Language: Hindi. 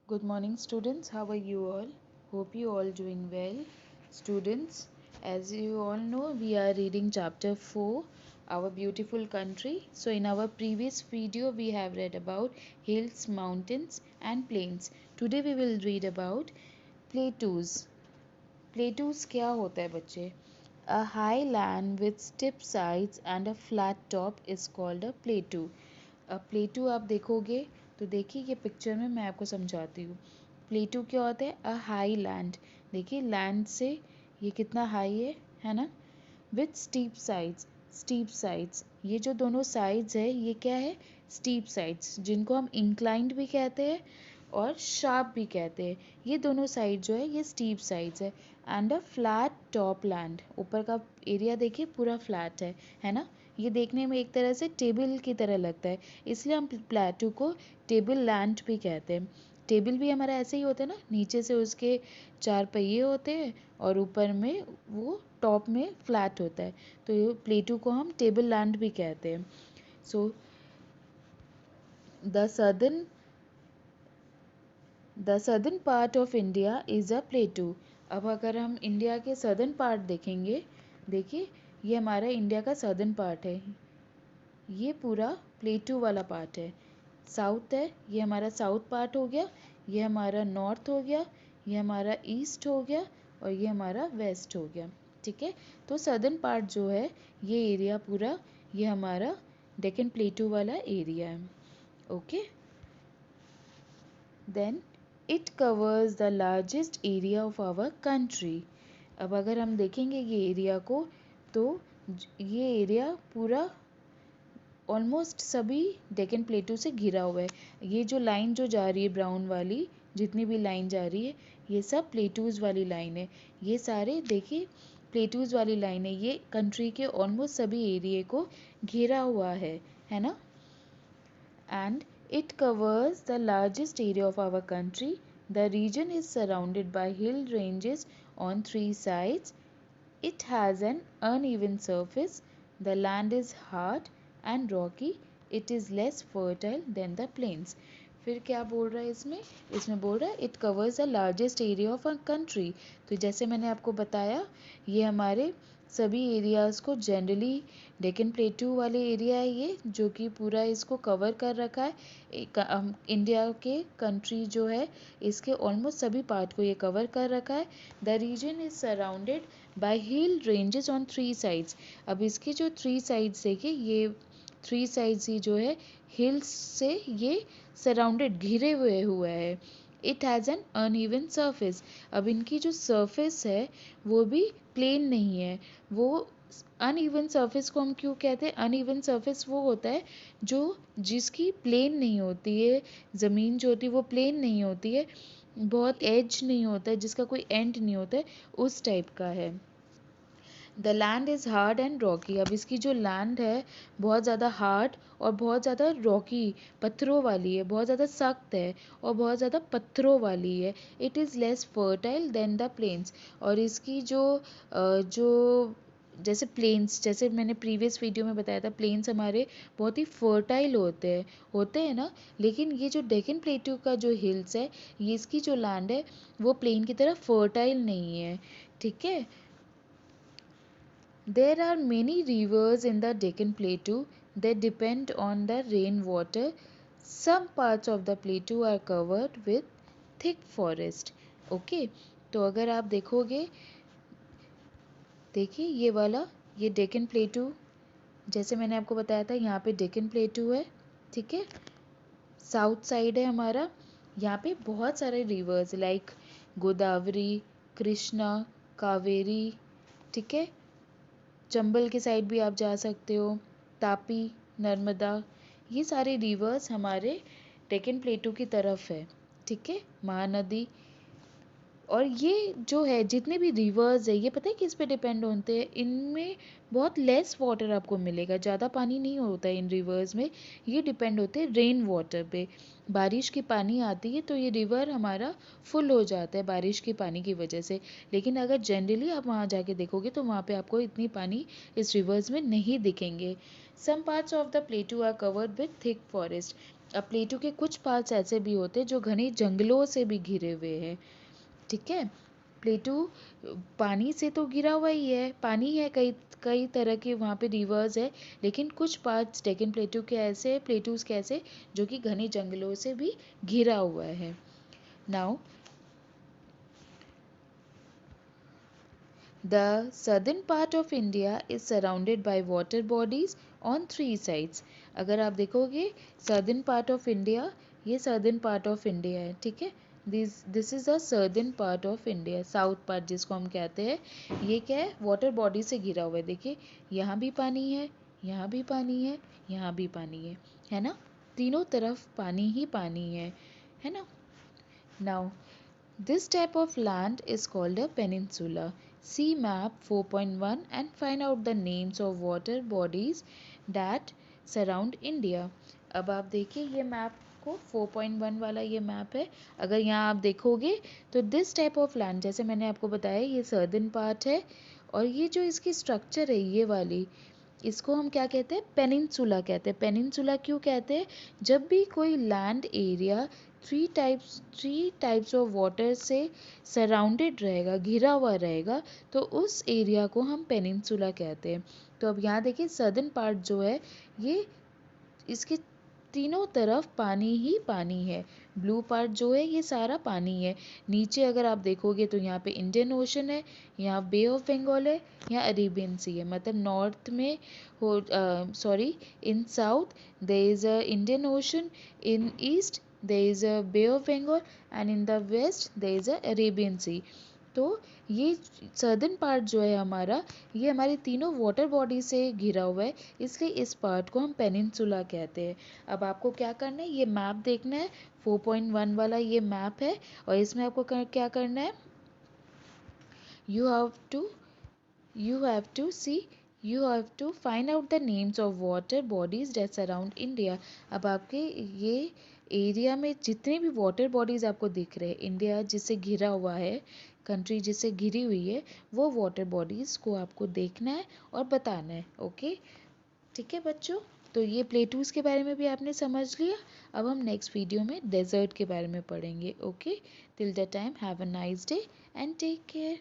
Good morning, students. How are you all? Hope you all doing well. Students, as you all know, we are reading chapter 4, Our Beautiful Country. So, in our previous video, we have read about hills, mountains, and plains. Today, we will read about plateaus. Plateaus क्या होता है बच्चे? A high land with steep sides and a flat top is called a plateau. अब प्लेटू आप देखोगे तो देखिए ये पिक्चर में मैं आपको समझाती हूँ। प्लेटू क्या होता है? A high land. देखिए लैंड से ये कितना हाई है ना? विथ स्टीप साइड्स ये जो दोनों साइड्स है ये क्या है? स्टीप साइड्स, जिनको हम इंक्लाइंड भी कहते हैं और शार्प भी कहते हैं। ये दोनों साइड जो है ये स्टीप साइड्स है। And a flat top land, ऊपर का एरिया देखिए पूरा फ्लैट है ना? ये देखने में एक तरह से टेबल की तरह लगता है, इसलिए हम प्लेटू को टेबल लैंड भी कहते हैं। टेबल भी हमारा ऐसे ही होता है ना, नीचे से उसके 4 पहिए होते हैं और ऊपर में वो टॉप में फ्लैट होता है, तो प्लेटू को हम टेबल लैंड भी कहते हैं। So the southern the southern part of India is a प्लेटू। अब अगर हम इंडिया के सदर्न पार्ट देखेंगे, देखिए ये हमारा इंडिया का सदर्न पार्ट है, ये पूरा प्लेटू वाला पार्ट है। साउथ है, ये हमारा साउथ पार्ट हो गया, ये हमारा नॉर्थ हो गया, ये हमारा ईस्ट हो गया और ये हमारा वेस्ट हो गया। ठीक है, तो सदर्न पार्ट जो है ये एरिया पूरा ये हमारा डेक्कन प्लेटू वाला एरिया है। Okay, then it covers the largest area of our country. अब अगर हम देखेंगे ये एरिया को, तो ये एरिया पूरा ऑलमोस्ट सभी डेक्कन प्लेटू से घिरा हुआ है। ये जो लाइन जो जा रही है ब्राउन वाली, जितनी भी लाइन जा रही है ये सब प्लेटूज़ वाली लाइन है। ये सारे देखिए प्लेटूज़ वाली लाइन है, ये कंट्री के ऑलमोस्ट सभी एरिए को घेरा हुआ है ना? And it covers the largest area of our country. The region is surrounded by hill ranges on 3 sides. It has an uneven surface. The land is hard and rocky. It is less fertile than the plains. फिर क्या बोल रहा है इसमें? इसमें बोल रहा है it covers the largest area of a country. तो जैसे मैंने आपको बताया, ये हमारे सभी एरियाज़ को जनरली डेक्कन प्लेटू वाले एरिया है ये, जो कि पूरा इसको कवर कर रखा है। इंडिया के कंट्री जो है इसके ऑलमोस्ट सभी पार्ट को ये कवर कर रखा है। The reason is surrounded by hill ranges on 3 sides. अब इसके जो 3 साइड्स देखिए, ये 3 साइड्स ही जो है हिल्स से ये सराउंडेड घिरे हुए है। It has an uneven surface. अब इनकी जो सरफेस है वो भी प्लेन नहीं है। वो अनइवन सरफेस को हम क्यों कहते हैं? अनइवन सरफेस वो होता है जो जिसकी प्लेन नहीं होती है, ज़मीन जो होती है वो प्लेन नहीं होती है, बहुत एज नहीं होता है, जिसका कोई एंड नहीं होता है, उस टाइप का है। The land is hard and Rocky. अब इसकी जो लैंड है बहुत ज़्यादा हार्ड और बहुत ज़्यादा रॉकी, पत्थरों वाली है, बहुत ज़्यादा सख्त है और बहुत ज़्यादा पत्थरों वाली है। It is less fertile than the plains. और इसकी जो जैसे प्लेन्स, जैसे मैंने प्रीवियस वीडियो में बताया था, प्लेन्स हमारे बहुत ही फर्टाइल होते हैं ना, लेकिन ये जो डेक्कन प्लेटू का जो हिल्स है, ये इसकी जो लैंड है वो प्लेन की तरह फर्टाइल नहीं है। ठीक है, there are many rivers in the Deccan Plateau that depend on the rainwater. Some parts of the plateau are covered with thick forest. Okay, तो अगर आप देखोगे, देखिए ये वाला, ये डेक्कन प्लेटू, जैसे मैंने आपको बताया था यहाँ पे डेक्कन प्लेटू है। ठीक है, साउथ साइड है हमारा, यहाँ पे बहुत सारे रिवर्स लाइक गोदावरी, कृष्णा, कावेरी, ठीक है, चंबल के साइड भी आप जा सकते हो, तापी, नर्मदा, ये सारे रिवर्स हमारे डेक्कन प्लेटू की तरफ है। ठीक है, महानदी। और ये जो है जितने भी रिवर्स है ये पता है किस पे डिपेंड होते हैं? इनमें बहुत लेस वाटर आपको मिलेगा, ज़्यादा पानी नहीं होता है इन रिवर्स में। ये डिपेंड होते हैं रेन वाटर पे। बारिश की पानी आती है तो ये रिवर हमारा फुल हो जाता है बारिश की पानी की वजह से। लेकिन अगर जनरली आप वहाँ जाके देखोगे तो वहाँ पे आपको इतनी पानी इस रिवर्स में नहीं दिखेंगे। Some parts of the plateau are covered with thick forest. अब प्लेटू के कुछ पार्ट्स ऐसे भी होते हैं जो घने जंगलों से भी घिरे हुए हैं, ठीक है। प्लेटू पानी से तो घिरा हुआ ही है, पानी है, कई कई तरह के वहाँ पे रिवर्स है, लेकिन कुछ पार्ट्स डेक्कन प्लेटू के ऐसे, प्लेटूज के ऐसे जो कि घने जंगलों से भी घिरा हुआ है। Now the southern part of India is surrounded by water bodies on three sides. अगर आप देखोगे southern part of India, ये southern part of India है, ठीक है। This is the southern part of India, south part जिसको हम कहते हैं। ये क्या है, वाटर बॉडी से घिरा हुआ है। देखिए यहाँ भी पानी है, यहाँ भी पानी है, यहाँ भी पानी है ना। तीनों तरफ पानी ही पानी है ना। Now this type of land is called a peninsula. See map 4.1 and find out the names of water bodies that surround India. अब आप देखिए ये मैप को 4.1 वाला ये मैप है। अगर यहाँ आप देखोगे तो दिस टाइप ऑफ लैंड, जैसे मैंने आपको बताया ये सर्दन पार्ट है, और ये जो इसकी स्ट्रक्चर है ये वाली, इसको हम क्या कहते हैं, पेनिनसुला कहते हैं। पेनिनसुला क्यों कहते हैं, जब भी कोई land area three types of water से सराउंडेड रहेगा, घिरा हुआ रहेगा, तो उस एरिया को हम पेनिनसुला कहते हैं। तो अब यहाँ देखिए सदर्न पार्ट जो है ये, इसके तीनों तरफ पानी ही पानी है। ब्लू पार्ट जो है ये सारा पानी है। नीचे अगर आप देखोगे तो यहाँ पे इंडियन ओशन है, यहाँ बे ऑफ बंगाल है, यहाँ अरेबियन सी है। मतलब नॉर्थ में हो, sorry, in south there is a Indian Ocean, in east there is a Bay of Bengal, and in the west there is a Arabian Sea. तो ये सर्दन पार्ट जो है हमारा, ये हमारी तीनों वाटर बॉडी से घिरा हुआ है, इसलिए इस पार्ट को हम पेनिनसुला कहते हैं। अब आपको क्या करना है, ये मैप देखना है, 4.1 वाला ये मैप है, और इसमें आपको क्या करना है, you have to you have to see you have to find out the names of water bodies that surround India. अब आपके ये एरिया में जितने भी वाटर बॉडीज आपको दिख रहे हैं, इंडिया जिससे घिरा हुआ है, कंट्री जिससे घिरी हुई है, वो वाटर बॉडीज को आपको देखना है और बताना है। ओके, ठीक है बच्चों। तो ये प्लेटूज के बारे में भी आपने समझ लिया। अब हम नेक्स्ट वीडियो में डेजर्ट के बारे में पढ़ेंगे। Okay, till the time have a nice day and take care.